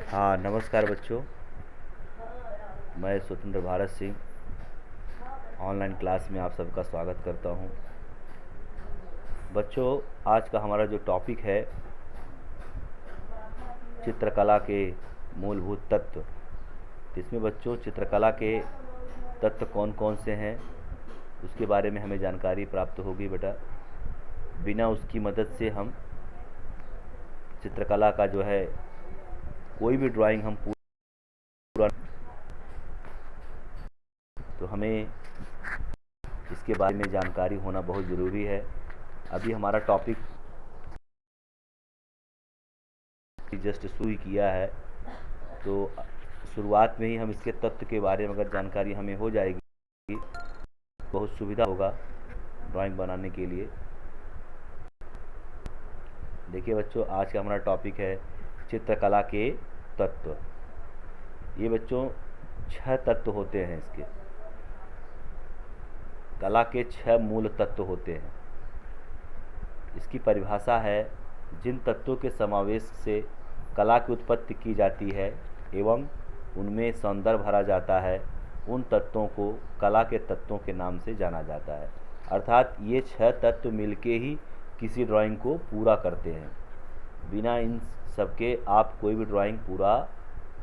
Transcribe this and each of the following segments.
हाँ, नमस्कार बच्चों। मैं स्वतंत्र भारत सिंह ऑनलाइन क्लास में आप सबका स्वागत करता हूँ। बच्चों, आज का हमारा जो टॉपिक है चित्रकला के मूलभूत तत्व। इसमें बच्चों चित्रकला के तत्व कौन कौन से हैं उसके बारे में हमें जानकारी प्राप्त होगी बेटा। बिना उसकी मदद से हम चित्रकला का जो है कोई भी ड्राइंग हम पूरा, तो हमें इसके बारे में जानकारी होना बहुत ज़रूरी है। अभी हमारा टॉपिक जस्ट शुरू किया है, तो शुरुआत में ही हम इसके तत्व के बारे में अगर जानकारी हमें हो जाएगी बहुत सुविधा होगा ड्राइंग बनाने के लिए। देखिए बच्चों, आज का हमारा टॉपिक है चित्रकला के तत्व। ये बच्चों 6 तत्व होते हैं। इसके कला के 6 मूल तत्व होते हैं। इसकी परिभाषा है जिन तत्वों के समावेश से कला की उत्पत्ति की जाती है एवं उनमें सौंदर्य भरा जाता है, उन तत्वों को कला के तत्वों के नाम से जाना जाता है। अर्थात ये 6 तत्व मिलके ही किसी ड्राइंग को पूरा करते हैं। बिना इन सबके आप कोई भी ड्राइंग पूरा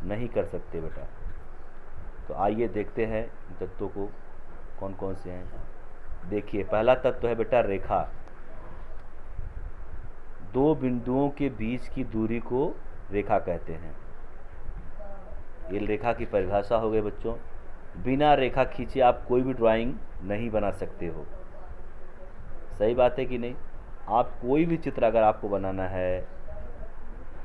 नहीं कर सकते बेटा। तो आइए देखते हैं इन तत्वों को कौन कौन से हैं। देखिए, पहला तत्व है बेटा रेखा। दो बिंदुओं के बीच की दूरी को रेखा कहते हैं। ये रेखा की परिभाषा हो गई बच्चों। बिना रेखा खींचे आप कोई भी ड्राइंग नहीं बना सकते हो। सही बात है कि नहीं? आप कोई भी चित्र अगर आपको बनाना है,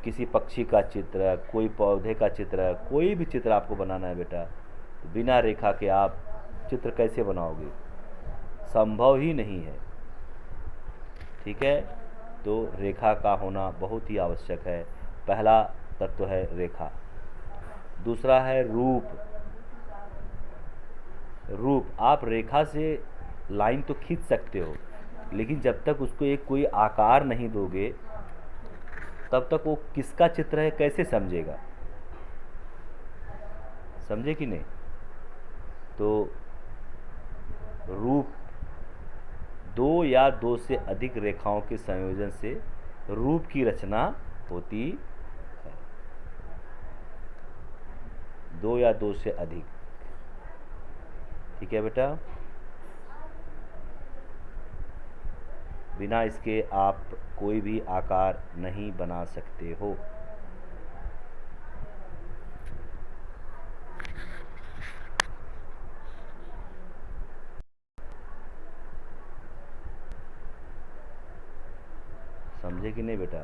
किसी पक्षी का चित्र, कोई पौधे का चित्र, कोई भी चित्र आपको बनाना है बेटा, तो बिना रेखा के आप चित्र कैसे बनाओगे? संभव ही नहीं है। ठीक है, तो रेखा का होना बहुत ही आवश्यक है। पहला तत्व है रेखा। दूसरा है रूप। रूप, आप रेखा से लाइन तो खींच सकते हो, लेकिन जब तक उसको एक कोई आकार नहीं दोगे तब तक वो किसका चित्र है कैसे समझेगा? समझे कि नहीं? तो रूप, 2 या 2 से अधिक रेखाओं के संयोजन से रूप की रचना होती है। 2 या 2 से अधिक। ठीक है बेटा, बिना इसके आप कोई भी आकार नहीं बना सकते हो। समझे कि नहीं बेटा?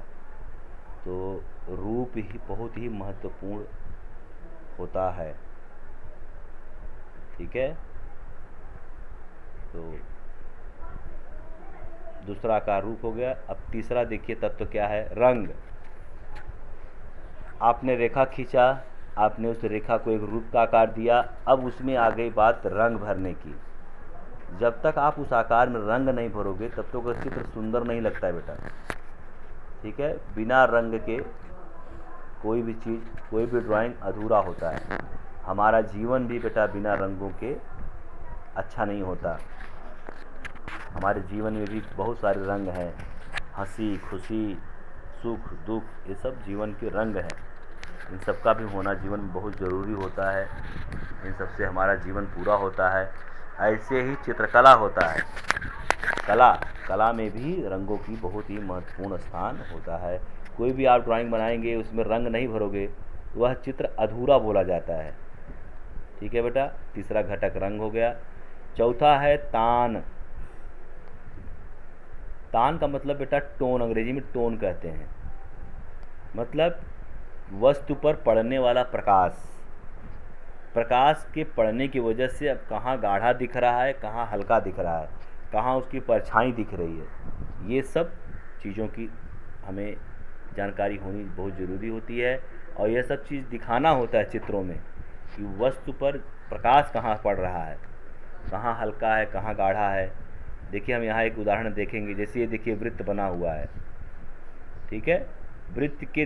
तो रूप ही बहुत ही महत्वपूर्ण होता है। ठीक है, तो दूसरा का रूप हो गया। अब तीसरा देखिए तत्व क्या है? रंग। आपने रेखा खींचा, आपने उस रेखा को एक रूप का आकार दिया, अब उसमें आ गई बात रंग भरने की। जब तक आप उस आकार में रंग नहीं भरोगे तब तक तो चित्र सुंदर नहीं लगता है बेटा। ठीक है, बिना रंग के कोई भी चीज़, कोई भी ड्राइंग अधूरा होता है। हमारा जीवन भी बेटा बिना रंगों के अच्छा नहीं होता। हमारे जीवन में भी बहुत सारे रंग हैं, हंसी खुशी, सुख दुख, ये सब जीवन के रंग हैं। इन सब का भी होना जीवन में बहुत ज़रूरी होता है। इन सब से हमारा जीवन पूरा होता है। ऐसे ही चित्रकला होता है। कला में भी रंगों की बहुत ही महत्वपूर्ण स्थान होता है। कोई भी आप ड्राइंग बनाएंगे उसमें रंग नहीं भरोगे वह चित्र अधूरा बोला जाता है। ठीक है बेटा, तीसरा घटक रंग हो गया। चौथा है तान। तान का मतलब बेटा टोन, अंग्रेजी में टोन कहते हैं। मतलब वस्तु पर पड़ने वाला प्रकाश। प्रकाश के पड़ने की वजह से अब कहाँ गाढ़ा दिख रहा है, कहाँ हल्का दिख रहा है, कहाँ उसकी परछाई दिख रही है, ये सब चीज़ों की हमें जानकारी होनी बहुत ज़रूरी होती है। और यह सब चीज़ दिखाना होता है चित्रों में कि वस्तु पर प्रकाश कहाँ पड़ रहा है, कहाँ हल्का है, कहाँ गाढ़ा है। देखिए, हम यहाँ एक उदाहरण देखेंगे। जैसे ये देखिए वृत्त बना हुआ है, ठीक है, वृत्त के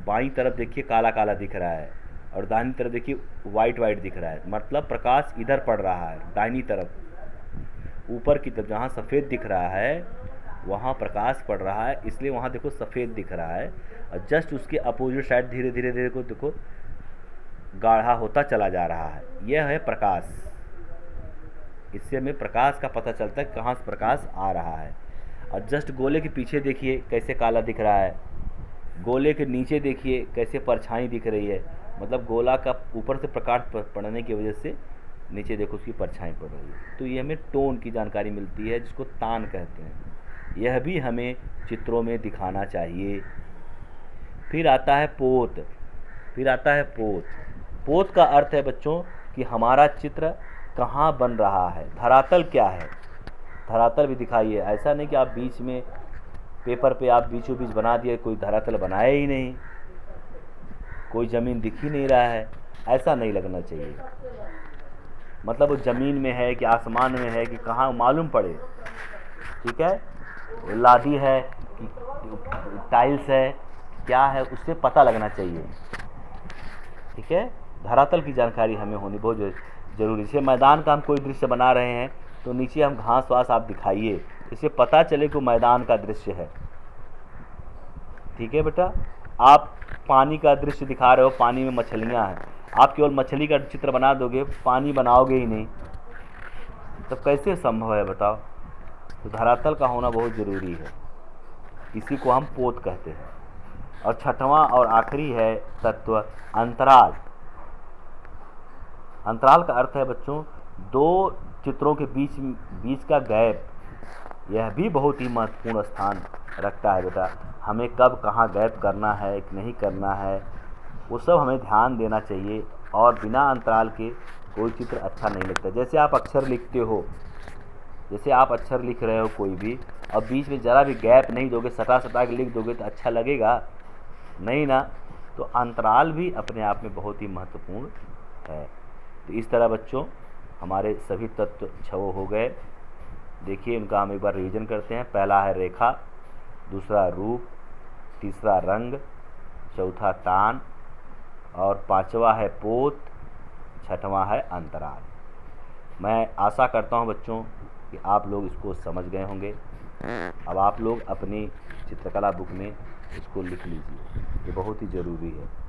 बाईं तरफ देखिए काला काला दिख रहा है और दाहिनी तरफ देखिए वाइट वाइट दिख रहा है, मतलब प्रकाश इधर पड़ रहा है दाहिनी तरफ। ऊपर की तरफ जहाँ सफ़ेद दिख रहा है वहाँ प्रकाश पड़ रहा है, इसलिए वहाँ देखो सफ़ेद दिख रहा है। और जस्ट उसके अपोजिट साइड धीरे धीरे धीरे को देखो गाढ़ा होता चला जा रहा है। यह है प्रकाश। इससे हमें प्रकाश का पता चलता है कहाँ से प्रकाश आ रहा है। और जस्ट गोले के पीछे देखिए कैसे काला दिख रहा है, गोले के नीचे देखिए कैसे परछाई दिख रही है, मतलब गोला का ऊपर से प्रकाश पड़ने की वजह से नीचे देखो उसकी परछाई पड़ रही है। तो ये हमें टोन की जानकारी मिलती है, जिसको तान कहते हैं। यह भी हमें चित्रों में दिखाना चाहिए। फिर आता है पोत। फिर आता है पोत। पोत का अर्थ है बच्चों कि हमारा चित्र कहाँ बन रहा है, धरातल क्या है। धरातल भी दिखाइए, ऐसा नहीं कि आप बीच में पेपर पे आप बीचों बीच बना दिए, कोई धरातल बनाया ही नहीं, कोई ज़मीन दिख ही नहीं रहा है, ऐसा नहीं लगना चाहिए। मतलब वो ज़मीन में है कि आसमान में है कि कहाँ मालूम पड़े, ठीक है, लादी है कि टाइल्स है, क्या है, उससे पता लगना चाहिए, ठीक है। धरातल की जानकारी हमें होनी बहुत ज़रूरी। जैसे मैदान का हम कोई दृश्य बना रहे हैं तो नीचे हम घास वास आप दिखाइए, इससे पता चले कि मैदान का दृश्य है, ठीक है बेटा। आप पानी का दृश्य दिखा रहे हो, पानी में मछलियाँ हैं, आप केवल मछली का चित्र बना दोगे, पानी बनाओगे ही नहीं, तो कैसे संभव है बताओ। तो धरातल का होना बहुत ज़रूरी है, इसी को हम पोत कहते हैं। और छठवां और आखिरी है तत्व अंतराल। अंतराल का अर्थ है बच्चों दो चित्रों के बीच का गैप। यह भी बहुत ही महत्वपूर्ण स्थान रखता है बेटा। हमें कब कहाँ गैप करना है कि नहीं करना है, वो सब हमें ध्यान देना चाहिए। और बिना अंतराल के कोई चित्र अच्छा नहीं लगता। जैसे आप अक्षर लिखते हो, जैसे आप अक्षर लिख रहे हो कोई भी, और बीच में ज़रा भी गैप नहीं दोगे, सटा सटा के लिख दोगे तो अच्छा लगेगा नहीं ना। तो अंतराल भी अपने आप में बहुत ही महत्वपूर्ण है। तो इस तरह बच्चों हमारे सभी तत्व 6 हो गए। देखिए इनका हम एक बार रिवीजन करते हैं। पहला है रेखा, दूसरा रूप, तीसरा रंग, चौथा तान, और पांचवा है पोत, छठवां है अंतराल। मैं आशा करता हूं बच्चों कि आप लोग इसको समझ गए होंगे। अब आप लोग अपनी चित्रकला बुक में इसको लिख लीजिए, ये बहुत ही ज़रूरी है।